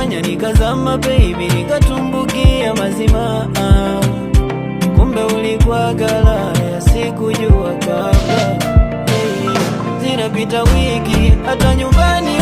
ulinifanya nikazama baby, nikatumbukia mazima. Kumbe ulikuwa galaya, sikujua kabla. Zinapita wiki hata nyumbani